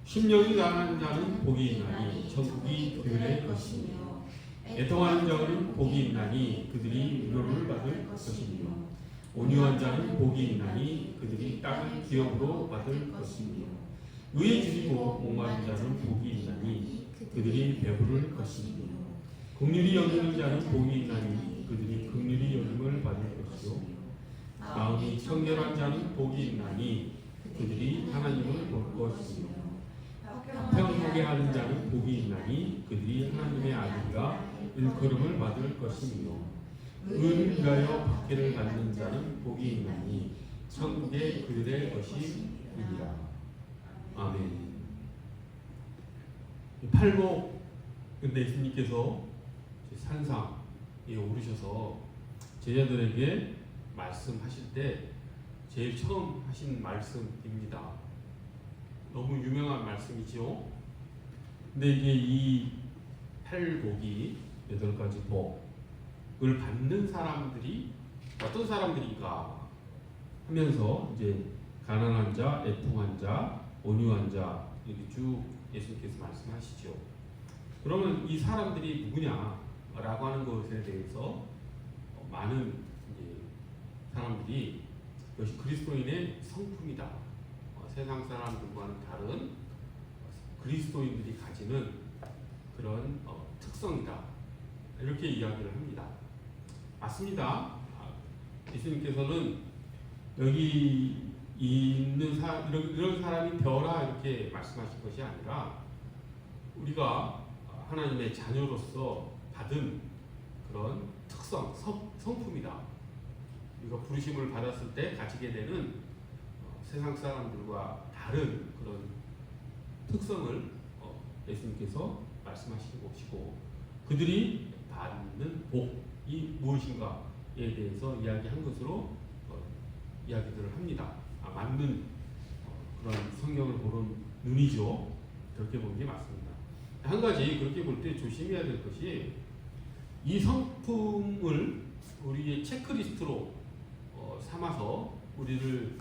심령이 강한 자는 복이 있나니 천국이 그들의 것이며 애통하는 자는 복이 있나니 그들이 위로를 받을 것이며 온유한 자는 복이 있나니 그들이 땅을 기업으로 받을 것이며 의에 지리고 목마른 자는 복이 있나니 그들이 배부를 것이며 긍휼히 여기는 자는 복이 있나니 그들이 긍휼히 여김을 받을 것이요 마음이 청결한 자는 복이 있나니 그들이 하나님을 볼 것이며 평안하게 하는 자는 복이 있나니 그들이 하나님의 아들과 일컬음을 받을 것이며 의를 위하여 박해를 받는 자는 복이 있나니 천국에 그들의 것이니라. 아멘. 팔복 근데 예수님께서 산상에 오르셔서 제자들에게 말씀하실 때 제일 처음 하신 말씀입니다. 너무 유명한 말씀이죠. 근데 이게 이 팔복이 8가지 복을 받는 사람들이 어떤 사람들인가 하면서 이제 가난한 자, 애통한 자, 온유한 자 이렇게 쭉 예수님께서 말씀하시죠. 그러면 이 사람들이 누구냐라고 하는 것에 대해서 많은 이제 사람들이 이것이 그리스도인의 성품이다. 세상 사람들과는 다른 그리스도인들이 가지는 그런 특성이다. 이렇게 이야기를 합니다. 맞습니다. 예수님께서는 여기 있는 이런 사람이 되어라 이렇게 말씀하신 것이 아니라 우리가 하나님의 자녀로서 받은 그런 특성, 성품이다. 우리가 부르심을 받았을 때 가지게 되는 세상 사람들과 다른 그런 특성을 예수님께서 말씀하시는 것이고 그들이 받는 복이 무엇인가에 대해서 이야기한 것으로 이야기들을 합니다. 맞는 그런 성경을 보는 눈이죠. 그렇게 보는 게 맞습니다. 한 가지 그렇게 볼 때 조심해야 될 것이 이 성품을 우리의 체크리스트로 삼아서 우리를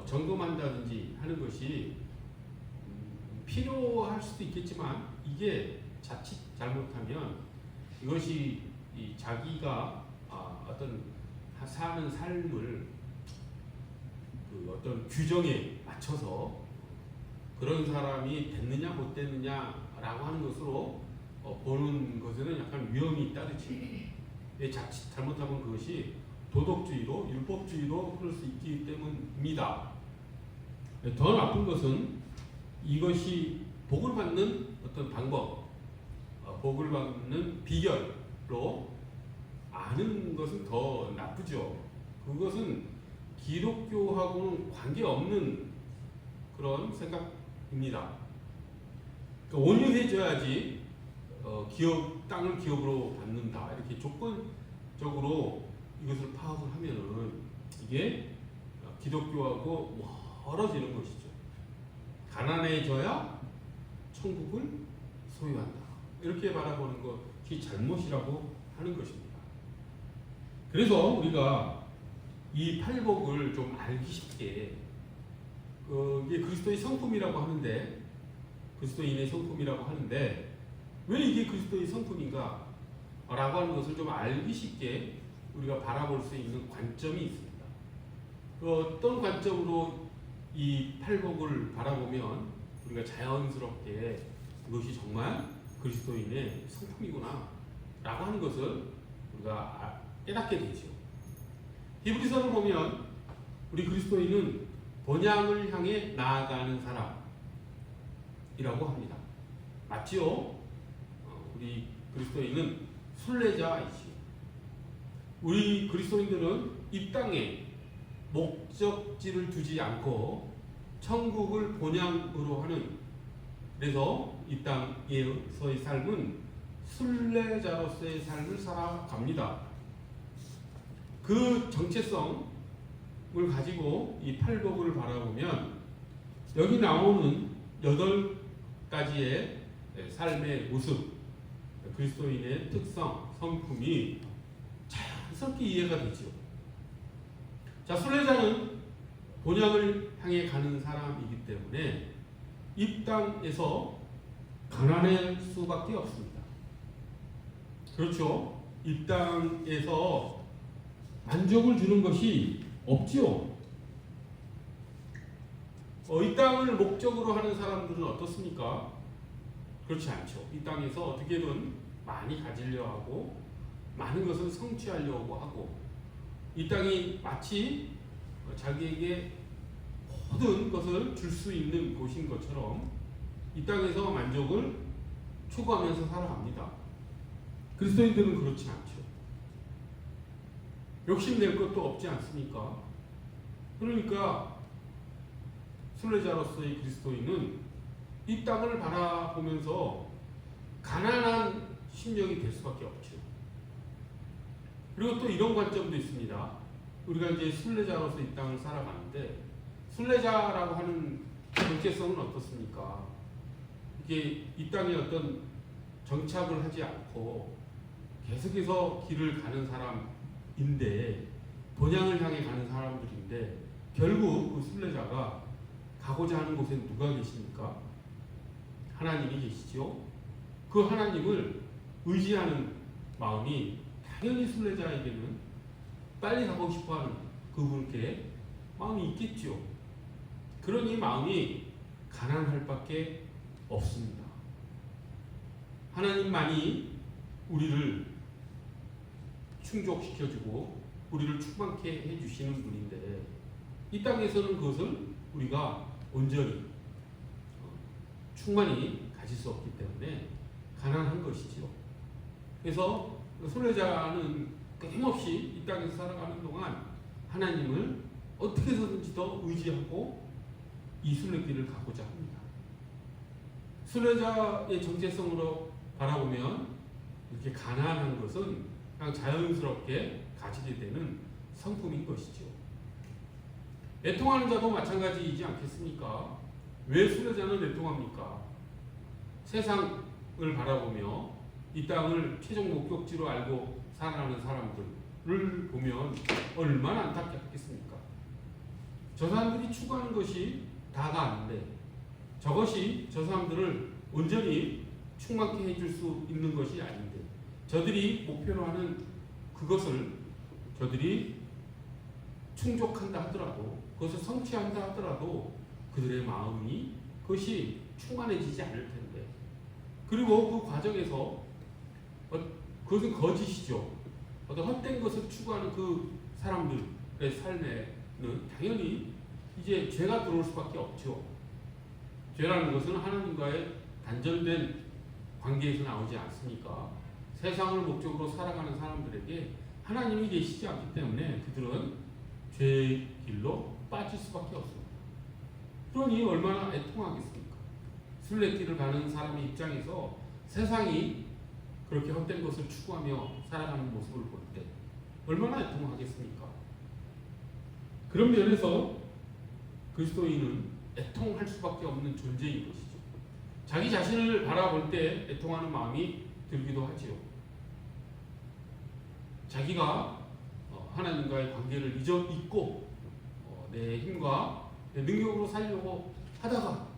점검한다든지 하는 것이 필요할 수도 있겠지만 이게 자칫 잘못하면 이것이 자기가 어떤 사는 삶을 그 어떤 규정에 맞춰서 그런 사람이 됐느냐 못 됐느냐라고 하는 것으로 보는 것에는 약간 위험이 따르지. 자칫 잘못하면 그것이 도덕주의로 율법주의로 흐를 수 있기 때문입니다. 더 나쁜 것은 이것이 복을 받는 어떤 방법, 복을 받는 비결로 아는 것은 더 나쁘죠. 그것은 기독교하고는 관계없는 그런 생각입니다. 그러니까 온유해져야지 땅을 기업으로 받는다. 이렇게 조건적으로 이것을 파악을 하면은 이게 기독교하고 멀어지는 것이죠. 가난해져야 천국을 소유한다. 이렇게 바라보는 것이 잘못이라고 하는 것입니다. 그래서 우리가 이 팔복을 좀 알기 쉽게 이게 그리스도의 성품이라고 하는데 그리스도인의 성품이라고 하는데 왜 이게 그리스도의 성품인가? 라고 하는 것을 좀 알기 쉽게 우리가 바라볼 수 있는 관점이 있습니다. 어떤 관점으로 이 팔복을 바라보면 우리가 자연스럽게 이것이 정말 그리스도인의 성품이구나 라고 하는 것을 우리가 깨닫게 되죠. 히브리서를 보면 우리 그리스도인은 본향을 향해 나아가는 사람이라고 합니다. 맞지요? 우리 그리스도인은 순례자이지요. 우리 그리스도인들은 이 땅에 목적지를 두지 않고 천국을 본향으로 하는, 그래서 이 땅에서의 삶은 순례자로서의 삶을 살아갑니다. 그 정체성을 가지고 이 팔복을 바라보면 여기 나오는 8가지의 삶의 모습, 그리스도인의 특성, 성품이 자연스럽게 이해가 되죠. 자, 순례자는 본향을 향해 가는 사람이기 때문에 이 땅에서 가난할 수밖에 없습니다. 그렇죠? 이 땅에서 만족을 주는 것이 없지요. 이 땅을 목적으로 하는 사람들은 어떻습니까? 그렇지 않죠. 이 땅에서 어떻게든 많이 가지려 하고 많은 것을 성취하려고 하고 이 땅이 마치 자기에게 모든 것을 줄 수 있는 곳인 것처럼 이 땅에서 만족을 추구하면서 살아갑니다. 그리스도인들은 그렇지 않죠. 욕심낼 것도 없지 않습니까? 그러니까 순례자로서의 그리스도인은 이 땅을 바라보면서 가난한 심령이 될 수밖에 없죠. 그리고 또 이런 관점도 있습니다. 우리가 이제 순례자로서 이 땅을 살아가는데 순례자라고 하는 정체성은 어떻습니까? 이게 이 땅에 어떤 정착을 하지 않고 계속해서 길을 가는 사람인데 본향을 향해 가는 사람들인데 결국 그 순례자가 가고자 하는 곳에 누가 계십니까? 하나님이 계시죠. 그 하나님을 의지하는 마음이 당연히 순례자에게는 빨리 가고 싶어하는 그분께 마음이 있겠죠. 그러니 마음이 가난할 밖에 없습니다. 하나님만이 우리를 충족시켜주고 우리를 충만케 해주시는 분인데 이 땅에서는 그것을 우리가 온전히 충만히 가질 수 없기 때문에 가난한 것이죠. 그래서 순례자는 끊임없이 이 땅에서 살아가는 동안 하나님을 어떻게 해서든지 더 의지하고 이 순례길을 가고자 합니다. 순례자의 정체성으로 바라보면 이렇게 가난한 것은 그냥 자연스럽게 가지게 되는 성품인 것이죠. 애통하는 자도 마찬가지이지 않겠습니까? 왜 순례자는 애통합니까? 세상을 바라보며 이 땅을 최종 목적지로 알고 살아가는 사람들을 보면 얼마나 안타깝겠습니까? 저 사람들이 추구하는 것이 다가 아닌데 저것이 저 사람들을 온전히 충만케 해줄 수 있는 것이 아닌데 저들이 목표로 하는 그것을 저들이 충족한다 하더라도 그것을 성취한다 하더라도 그들의 마음이 그것이 충만해지지 않을 텐데 그리고 그 과정에서 그것은 거짓이죠. 어떤 헛된 것을 추구하는 그 사람들의 삶에는 당연히 이제 죄가 들어올 수밖에 없죠. 죄라는 것은 하나님과의 단절된 관계에서 나오지 않습니까? 세상을 목적으로 살아가는 사람들에게 하나님이 계시지 않기 때문에 그들은 죄의 길로 빠질 수밖에 없습니다. 그러니 얼마나 애통하겠습니까? 순례길을 가는 사람의 입장에서 세상이 그렇게 헛된 것을 추구하며 살아가는 모습을 볼 때 얼마나 애통하겠습니까? 그런 면에서 그리스도인은 애통할 수밖에 없는 존재인 것이죠. 자기 자신을 바라볼 때 애통하는 마음이 들기도 하지요. 자기가 하나님과의 관계를 잊고 내 힘과 내 능력으로 살려고 하다가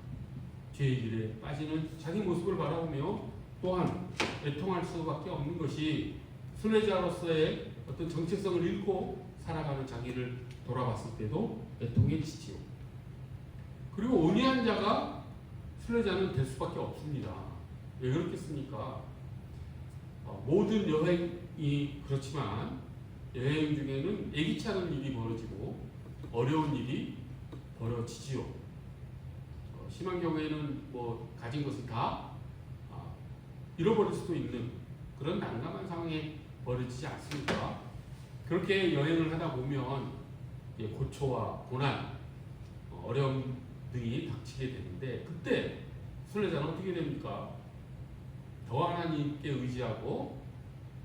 죄의 길에 빠지는 자기 모습을 바라보며 또한 애통할 수밖에 없는 것이 순례자로서의 어떤 정체성을 잃고 살아가는 자기를 돌아봤을 때도 애통해지지요. 그리고 온유한 자가 순례자는 될 수밖에 없습니다. 왜 그렇겠습니까? 모든 여행이 그렇지만 여행 중에는 예기치 않은 일이 벌어지고 어려운 일이 벌어지지요. 심한 경우에는 가진 것을 다 잃어버릴 수도 있는 그런 난감한 상황에 벌어지지 않습니까? 그렇게 여행을 하다 보면 고초와 고난, 어려움 등이 닥치게 되는데 그때 순례자는 어떻게 됩니까? 더 하나님께 의지하고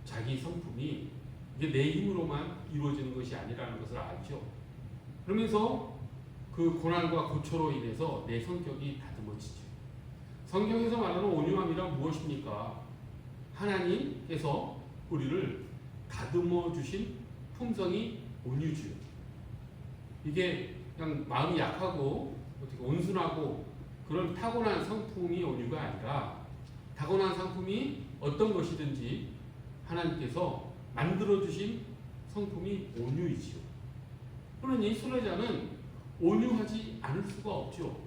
자기 성품이 이게 내 힘으로만 이루어지는 것이 아니라는 것을 알죠. 그러면서 그 고난과 고초로 인해서 내 성격이 다듬어지죠. 성경에서 말하는 온유함이란 무엇입니까? 하나님께서 우리를 다듬어 주신 품성이 온유주요. 이게 그냥 마음이 약하고 어떻게 온순하고 그런 타고난 성품이 온유가 아니라 타고난 성품이 어떤 것이든지 하나님께서 만들어주신 성품이 온유이지요. 그러니 순례자는 온유하지 않을 수가 없죠.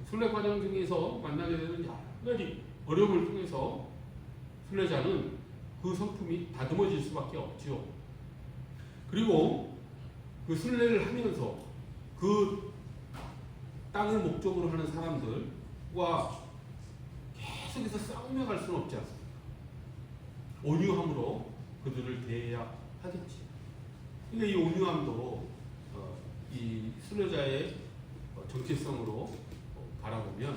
순례 과정 중에서 만나게 되는 여러 가지 어려움을 통해서 순례자는 그 성품이 다듬어질 수밖에 없죠. 그리고 그 순례를 하면서 그 땅을 목적으로 하는 사람들과 계속해서 싸우며 갈 수는 없지 않습니까? 온유함으로 그들을 대해야 하겠지. 그러니까 이 온유함도 이 순례자의 정체성으로 바라보면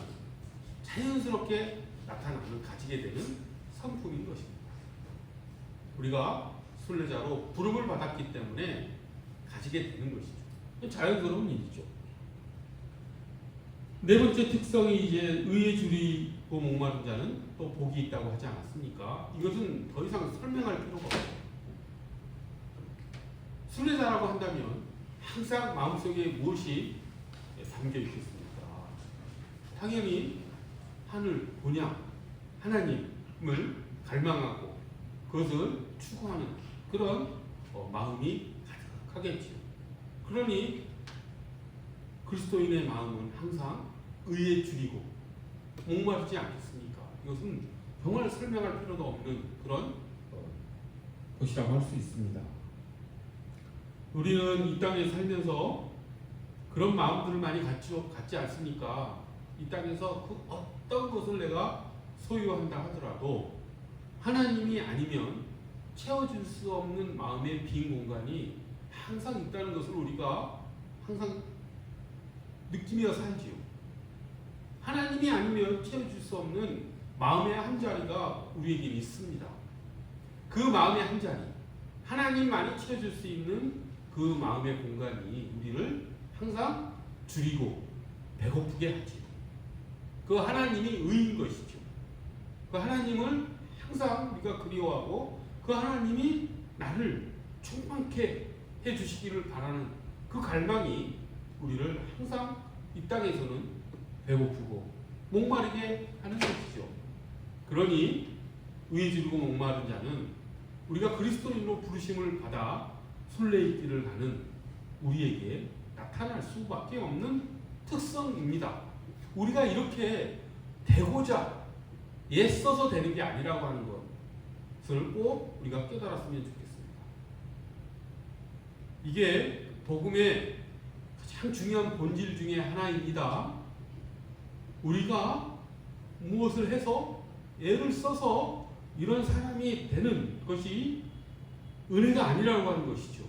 자연스럽게 나타나는 가지게 되는 성품인 것입니다. 우리가 순례자로 부름을 받았기 때문에 가지게 되는 것이죠. 자연스러운 일이죠. 네 번째 특성이 이제 의에 줄이고 목마른 자는 또 복이 있다고 하지 않았습니까? 이것은 더 이상 설명할 필요가 없어요. 순례자라고 한다면 항상 마음속에 무엇이 담겨 있겠습니까? 당연히 하늘, 본향, 하나님을 갈망하고 그것을 추구하는 그런 마음이 가득하겠지요. 그러니 그리스도인의 마음은 항상 의에 줄이고 목마르지 않겠습니까? 이것은 정말 설명할 필요도 없는 그런 것이라고 할 수 있습니다. 우리는 이 땅에 살면서 그런 마음들을 많이 갖지 않습니까? 이 땅에서 그 어떤 것을 내가 소유한다 하더라도 하나님이 아니면 채워줄 수 없는 마음의 빈 공간이 항상 있다는 것을 우리가 항상 느끼며 살지요. 하나님이 아니면 채워줄 수 없는 마음의 한 자리가 우리에게 있습니다. 그 마음의 한 자리, 하나님만이 채워줄 수 있는 그 마음의 공간이 우리를 항상 줄이고 배고프게 하지요. 그 하나님이 의인 것이죠. 그 하나님을 항상 우리가 그리워하고 그 하나님이 나를 충만케 해주시기를 바라는 그 갈망이 우리를 항상 이 땅에서는 배고프고 목마르게 하는 것이죠. 그러니 의에 줄이고 목마른 자는 우리가 그리스도인으로 부르심을 받아 순례의 길을 가는 우리에게 나타날 수밖에 없는 특성입니다. 우리가 이렇게 되고자 애써서 되는 게 아니라고 하는 것을 꼭 우리가 깨달았으면 좋겠습니다. 이게 복음의 가장 중요한 본질 중에 하나입니다. 우리가 무엇을 해서 애를 써서 이런 사람이 되는 것이 은혜가 아니라고 하는 것이죠.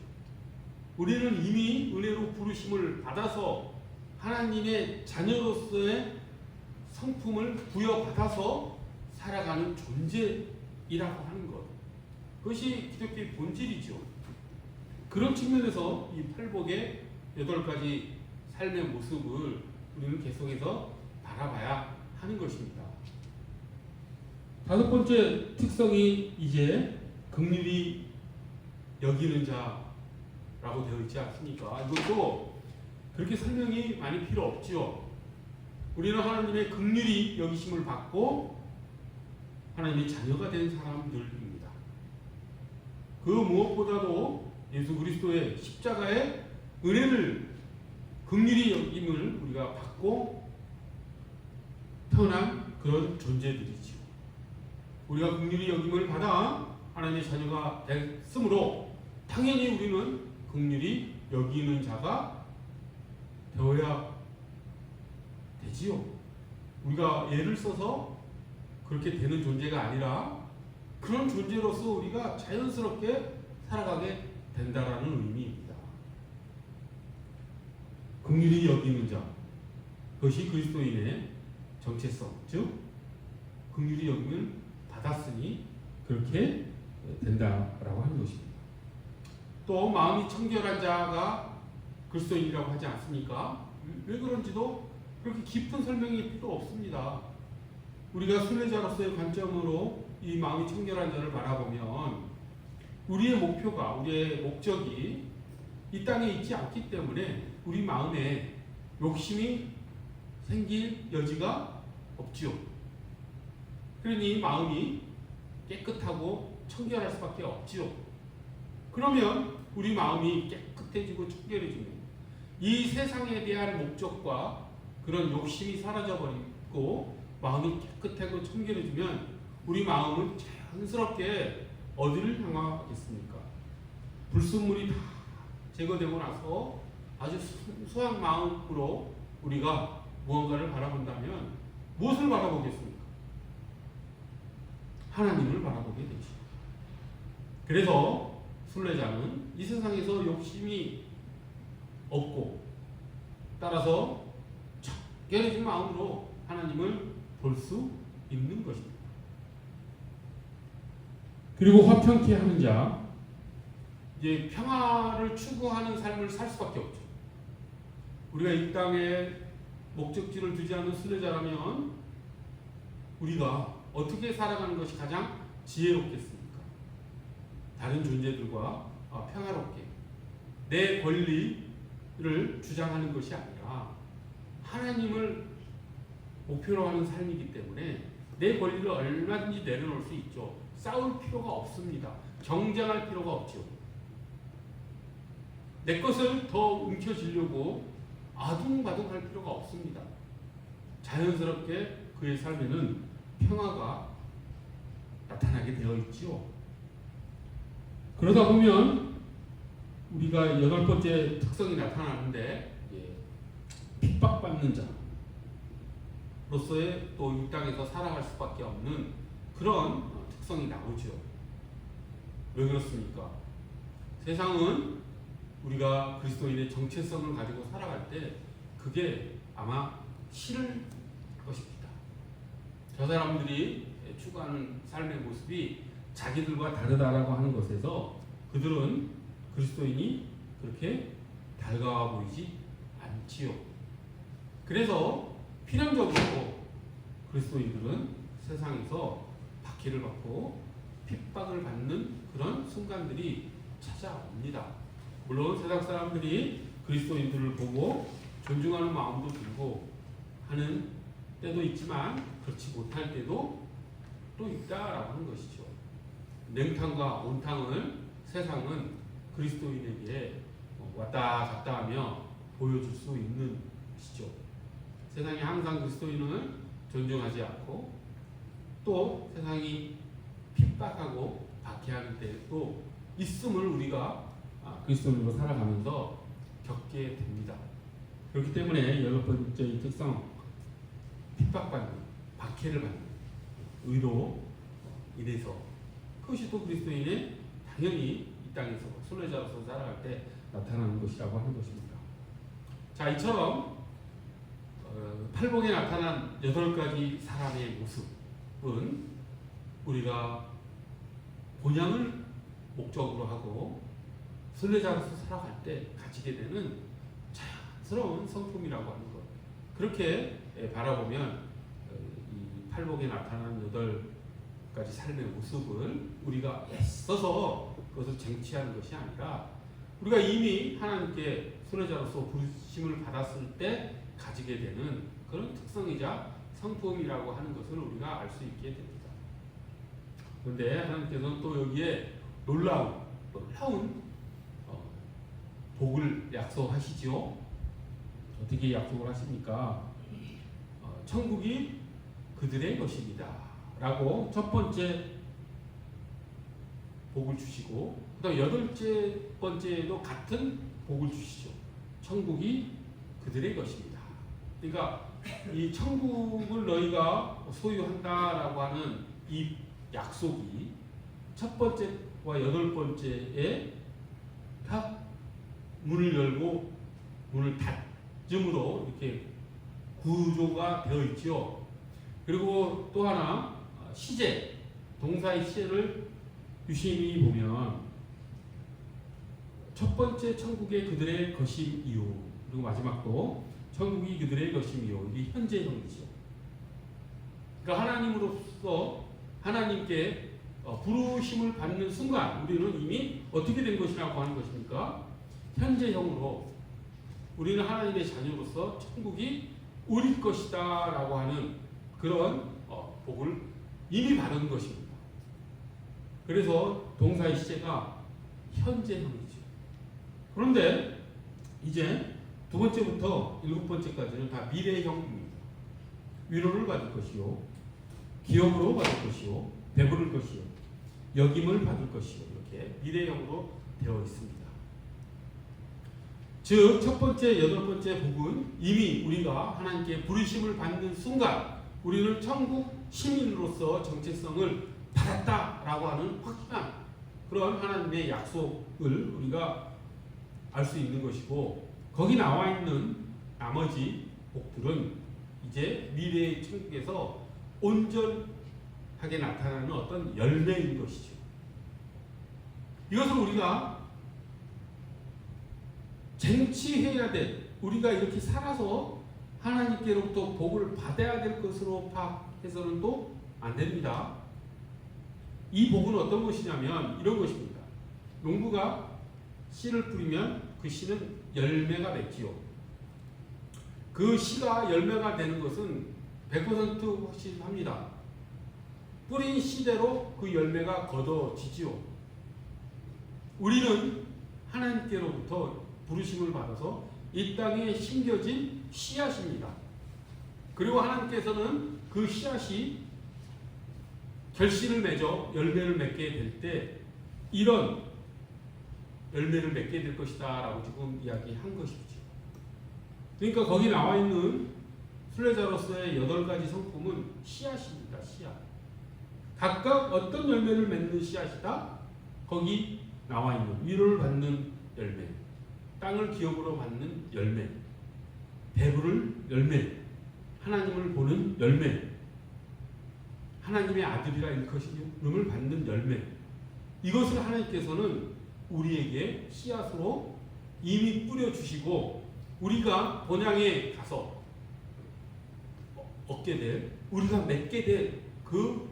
우리는 이미 은혜로 부르심을 받아서 하나님의 자녀로서의 성품을 부여받아서 살아가는 존재이라고 하는 것. 그것이 기독교의 본질이죠. 그런 측면에서 이 팔복의 8가지 삶의 모습을 우리는 계속해서 바라봐야 하는 것입니다. 5번째 특성이 이제 긍휼히 여기는 자라고 되어 있지 않습니까? 이것도 그렇게 설명이 많이 필요 없지요. 우리는 하나님의 긍휼히 여기심을 받고 하나님의 자녀가 된 사람들입니다. 그 무엇보다도 예수 그리스도의 십자가의 은혜를 긍휼히 여김을 우리가 받고 태어난 그런 존재들이지요. 우리가 긍휼히 여김을 받아 하나님의 자녀가 됐으므로 당연히 우리는 긍휼히 여기는 자가 되어야 되지요. 우리가 예를 써서 그렇게 되는 존재가 아니라 그런 존재로서 우리가 자연스럽게 살아가게 된다라는 의미입니다. 긍휼히 여기는 자, 그것이 그리스도인의 정체성, 즉 긍휼히 여김을 받았으니 그렇게 된다라고 하는 것입니다. 또 마음이 청결한 자가 그리스도인이라고 하지 않습니까? 왜 그런지도 그렇게 깊은 설명이 필요 없습니다. 우리가 순례자로서의 관점으로 이 마음이 청결한 자를 바라보면 우리의 목표가, 우리의 목적이 이 땅에 있지 않기 때문에 우리 마음에 욕심이 생길 여지가 없지요. 그러니 마음이 깨끗하고 청결할 수밖에 없지요. 그러면 우리 마음이 깨끗해지고 청결해지면 이 세상에 대한 목적과 그런 욕심이 사라져버리고 마음이 깨끗하고 청결해지면 우리 마음은 자연스럽게 어디를 향하겠습니까? 불순물이 다 제거되고 나서 아주 순수한 마음으로 우리가 무언가를 바라본다면 무엇을 바라보겠습니까? 하나님을 바라보게 되죠. 그래서 순례자는 이 세상에서 욕심이 없고 따라서 청결해진 마음으로 하나님을 볼 수 있는 것입니다. 그리고 화평케 하는 자, 이제 평화를 추구하는 삶을 살 수밖에 없죠. 우리가 이 땅에 목적지를 두지 않은 순례자라면 우리가 어떻게 살아가는 것이 가장 지혜롭겠습니까? 다른 존재들과 평화롭게 내 권리를 주장하는 것이 아니라 하나님을 목표로 하는 삶이기 때문에 내 권리를 얼마든지 내려놓을 수 있죠. 싸울 필요가 없습니다. 경쟁할 필요가 없죠. 내 것을 더 움켜쥐려고 아둥바둥할 필요가 없습니다. 자연스럽게 그의 삶에는 평화가 나타나게 되어 있지요. 그러다 보면 우리가 8번째 특성이 나타나는데 핍박받는 자로서의 또 이 땅에서 살아갈 수밖에 없는 그런 특성이 나오죠. 왜 그렇습니까? 세상은 우리가 그리스도인의 정체성을 가지고 살아갈 때 그게 아마 싫을 것입니다. 저 사람들이 추구하는 삶의 모습이 자기들과 다르다라고 하는 것에서 그들은 그리스도인이 그렇게 달가워 보이지 않지요. 그래서 필연적으로 그리스도인들은 세상에서 박해를 받고 핍박을 받는 그런 순간들이 찾아옵니다. 물론 세상 사람들이 그리스도인들을 보고 존중하는 마음도 들고 하는 때도 있지만 그렇지 못할 때도 또 있다라고 하는 것이죠. 냉탕과 온탕을 세상은 그리스도인에게 왔다 갔다 하며 보여줄 수 있는 것이죠. 세상이 항상 그리스도인을 존중하지 않고 또 세상이 핍박하고 박해하는 때도 있음을 우리가 그리스도인으로 살아가면서 겪게 됩니다. 그렇기 때문에 8번째 특성, 핍박받는, 박해를 받는 의로 인해서 그것이 또 그리스도인의 당연히 이 땅에서 순례자로서 살아갈 때 나타나는 것이라고 하는 것입니다. 자, 이처럼 팔복에 나타난 8가지 사람의 모습은 우리가 본향을 목적으로 하고 순례자로서 살아갈 때 가지게 되는 자연스러운 성품이라고 하는 것. 그렇게 바라보면 이 팔복에 나타난 8가지 삶의 모습을 우리가 애써서 그것을 쟁취하는 것이 아니라 우리가 이미 하나님께 순례자로서 부르심을 받았을 때 가지게 되는 그런 특성이자 성품이라고 하는 것을 우리가 알 수 있게 됩니다. 그런데 하나님께서는 또 여기에 놀라운 복을 약속하시죠. 어떻게 약속을 하십니까? 천국이 그들의 것입니다 라고 첫 번째 복을 주시고 그 다음 8번째도 같은 복을 주시죠. 천국이 그들의 것입니다. 그러니까 이 천국을 너희가 소유한다라고 하는 이 약속이 첫 번째와 8번째에 다 문을 열고 문을 닫음으로 이렇게 구조가 되어 있죠. 그리고 또 하나 시제, 동사의 시제를 유심히 보면 첫 번째 천국이 그들의 것임이요. 그리고 마지막도 천국이 그들의 것임이요. 이게 현재형이죠. 그러니까 하나님으로서 하나님께 부르심을 받는 순간 우리는 이미 어떻게 된 것이라고 하는 것입니까? 현재형으로 우리는 하나님의 자녀로서 천국이 우리 것이다 라고 하는 그런 복을 이미 받은 것입니다. 그래서 동사의 시제가 현재형이죠. 그런데 이제 두 번째부터 일곱 번째까지는 다 미래형입니다. 위로를 받을 것이요, 기업으로 받을 것이요, 배부를 것이요, 역임을 받을 것이요, 이렇게 미래형으로 되어 있습니다. 즉, 첫 번째, 여덟 번째 복은 이미 우리가 하나님께 부르심을 받는 순간 우리는 천국 시민으로서 정체성을 받았다라고 하는 확실한 그런 하나님의 약속을 우리가 알 수 있는 것이고, 거기 나와 있는 나머지 복들은 이제 미래의 천국에서 온전하게 나타나는 어떤 열매인 것이죠. 이것을 우리가 쟁취해야 될, 우리가 이렇게 살아서 하나님께로부터 복을 받아야 될 것으로 파악해서는 또 안 됩니다. 이 복은 어떤 것이냐면 이런 것입니다. 농부가 씨를 뿌리면 그 씨는 열매가 맺지요. 그 씨가 열매가 되는 것은 100% 확실합니다. 뿌린 씨대로 그 열매가 거둬지지요. 우리는 하나님께로부터 부르심을 받아서 이 땅에 심겨진 씨앗입니다. 그리고 하나님께서는 그 씨앗이 결실을 맺어 열매를 맺게 될 때 이런 열매를 맺게 될 것이다 라고 지금 이야기한 것이죠. 그러니까 거기 나와 있는 순례자로서의 8가지 성품은 씨앗입니다. 씨앗. 각각 어떤 열매를 맺는 씨앗이다? 거기 나와 있는 위로를 받는 열매, 땅을 기업으로 받는 열매, 배부를 열매, 하나님을 보는 열매, 하나님의 아들이라 일컬음을 받는 열매. 이것을 하나님께서는 우리에게 씨앗으로 이미 뿌려주시고 우리가 본향에 가서 얻게 될, 우리가 맺게 될 그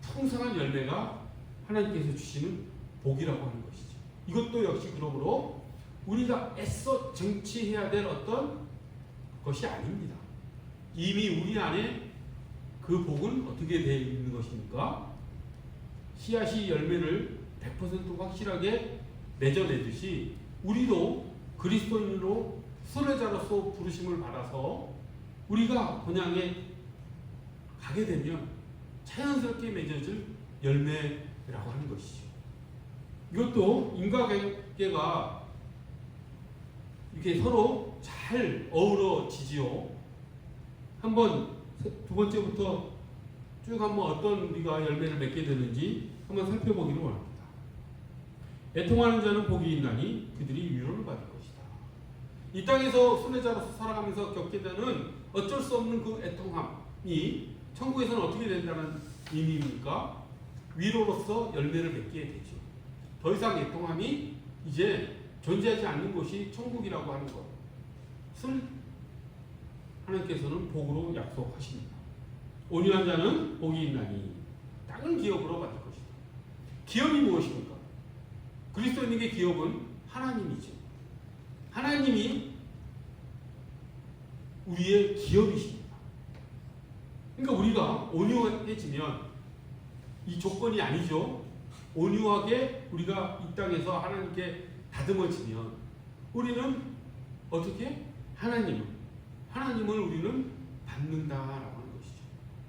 풍성한 열매가 하나님께서 주시는 복이라고 하는 것이죠. 이것도 역시 그러므로 우리가 애써 쟁취해야 될 어떤 것이 아닙니다. 이미 우리 안에 그 복은 어떻게 되어 있는 것입니까? 씨앗이 열매를 100% 확실하게 맺어내듯이 우리도 그리스도인으로 순례자로서 부르심을 받아서 우리가 본향에 가게 되면 자연스럽게 맺어질 열매라고 하는 것이죠. 이것도 인과관계가 이렇게 서로 잘 어우러지지요. 한번 두 번째부터 쭉 한번 어떤 우리가 열매를 맺게 되는지 한번 살펴보기를 원합니다. 애통하는 자는 복이 있나니 그들이 위로를 받을 것이다. 이 땅에서 순례자로서 살아가면서 겪게 되는 어쩔 수 없는 그 애통함이 천국에서는 어떻게 된다는 의미입니까? 위로로서 열매를 맺게 되죠. 더 이상 애통함이 이제 존재하지 않는 것이 천국이라고 하는 것을 하나님께서는 복으로 약속하십니다. 온유한 자는 복이 있나니 땅을 기업으로 받을 것이다. 기업이 무엇입니까? 그리스도인에게 기업은 하나님이죠. 하나님이 우리의 기업이십니다. 그러니까 우리가 온유해지면 이 조건이 아니죠. 온유하게 우리가 이 땅에서 하나님께 다듬어지면 우리는 어떻게? 하나님을 우리는 받는다라고 하는 것이죠.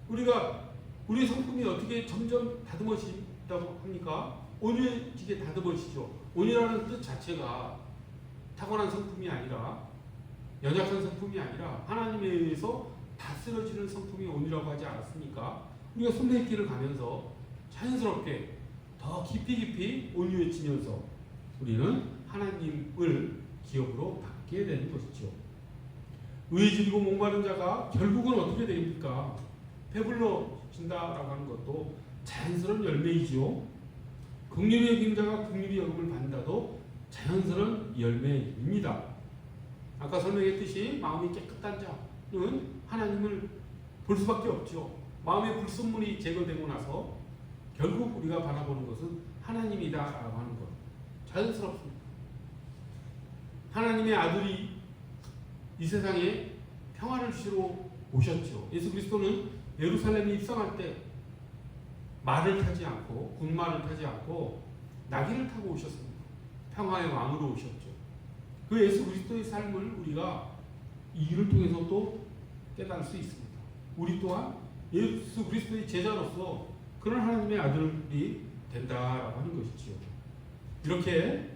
우리가 우리 성품이 어떻게 점점 다듬어진다고 합니까? 온유해지게 다듬어지죠. 온유라는 뜻 자체가 타고난 성품이 아니라 연약한 성품이 아니라 하나님에 의해서 다스려지는 성품이 온유라고 하지 않았습니까? 우리가 순례길을 가면서 자연스럽게 더 깊이 온유해지면서 우리는 하나님을 기업으로 받게 되는 것이죠. 의지리고 목마른 자가 결국은 어떻게 됩니까? 배불러진다라고 하는 것도 자연스러운 열매이죠. 긍휼히 여긴 자가 긍휼히 여김을 받는다도 자연스러운 열매입니다. 아까 설명했듯이 마음이 깨끗한 자는 하나님을 볼 수밖에 없죠. 마음의 불순물이 제거되고 나서 결국 우리가 바라보는 것은 하나님이다라고 하는 것. 자연스럽습니다. 하나님의 아들이 이 세상에 평화를 주시러 오셨죠. 예수 그리스도는 예루살렘에 입성할 때 말을 타지 않고 군말을 타지 않고 나귀를 타고 오셨습니다. 평화의 왕으로 오셨죠. 그 예수 그리스도의 삶을 우리가 이 일을 통해서 또 깨달을 수 있습니다. 우리 또한 예수 그리스도의 제자로서 그런 하나님의 아들이 된다라고 하는 것이지요. 이렇게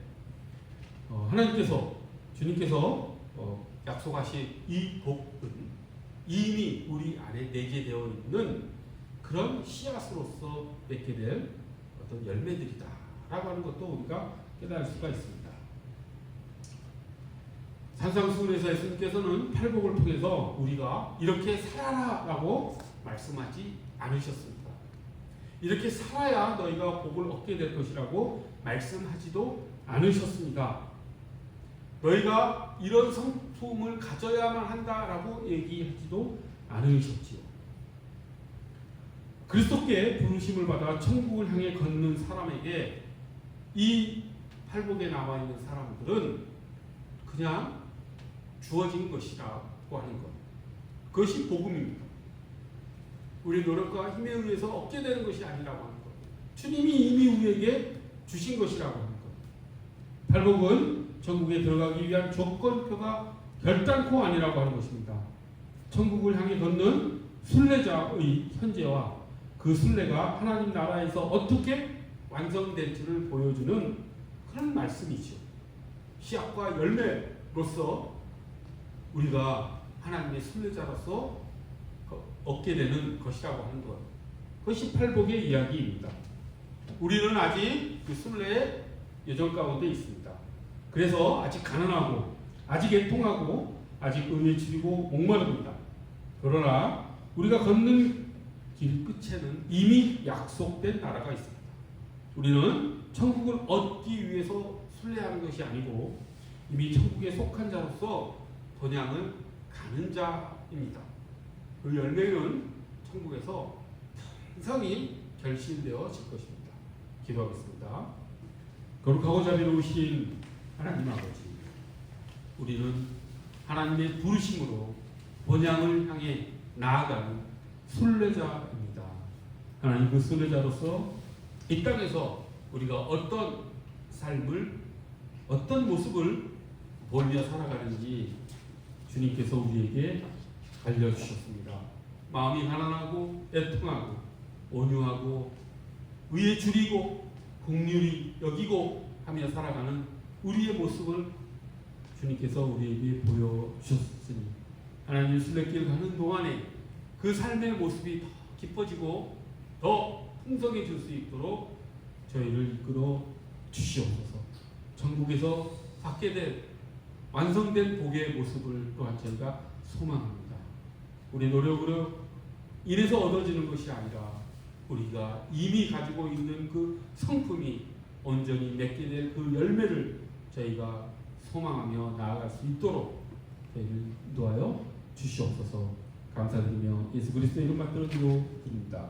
하나님께서 주님께서 약속하신 이 복은 이미 우리 안에 내재되어 있는 그런 씨앗으로서 맺게 될 어떤 열매들이다라고 하는 것도 우리가 깨달을 수가 있습니다. 산상수훈에서 예수님께서는 팔복을 통해서 우리가 이렇게 살아라라고 말씀하지 않으셨습니다. 이렇게 살아야 너희가 복을 얻게 될 것이라고 말씀하지도 않으셨습니다. 너희가 이런 성품을 가져야만 한다라고 얘기하지도 않으셨지요. 그리스도께 부르심을 받아 천국을 향해 걷는 사람에게 이 팔복에 나와 있는 사람들은 그냥 주어진 것이라고 하는 것. 그것이 복음입니다. 우리 노력과 힘에 의해서 얻게 되는 것이 아니라고 하는 것. 주님이 이미 우리에게 주신 것이라고 하는 것. 팔복은 천국에 들어가기 위한 조건표가 결단코 아니라고 하는 것입니다. 천국을 향해 걷는 순례자의 현재와 그 순례가 하나님 나라에서 어떻게 완성될지를 보여주는 그런 말씀이죠. 씨앗과 열매로서 우리가 하나님의 순례자로서 얻게 되는 것이라고 하는 것. 그것이 팔복의 이야기입니다. 우리는 아직 그 순례의 여정 가운데 있습니다. 그래서 아직 가난하고 아직 애통하고 아직 은혜 치르고 목마릅니다. 그러나 우리가 걷는 길 끝에는 이미 약속된 나라가 있습니다. 우리는 천국을 얻기 위해서 순례하는 것이 아니고 이미 천국에 속한 자로서 본향을 가는 자입니다. 그 열매는 천국에서 풍성히 결실되어질 것입니다. 기도하겠습니다. 거룩하고 자비로우신 하나님 아버지, 우리는 하나님의 부르심으로 본향을 향해 나아가는 순례자입니다. 하나님, 그 순례자로서 이 땅에서 우리가 어떤 삶을, 어떤 모습을 보며 살아가는지 주님께서 우리에게 알려주셨습니다. 마음이 가난하고 애통하고 온유하고 의에 줄이고 긍휼히 여기고 하며 살아가는 우리의 모습을 주님께서 우리에게 보여주셨으니 하나님 순례길 가는 동안에 그 삶의 모습이 더 깊어지고 더 풍성해질 수 있도록 저희를 이끌어 주시옵소서. 천국에서 받게 될 완성된 복의 모습을 또한 저희가 소망합니다. 우리 노력으로 인해서 얻어지는 것이 아니라 우리가 이미 가지고 있는 그 성품이 온전히 맺게 될 그 열매를 저희가 소망하며 나아갈 수 있도록 저희를 인도하여 주시옵소서. 감사드리며 예수 그리스도의 이름 받들어 드립니다.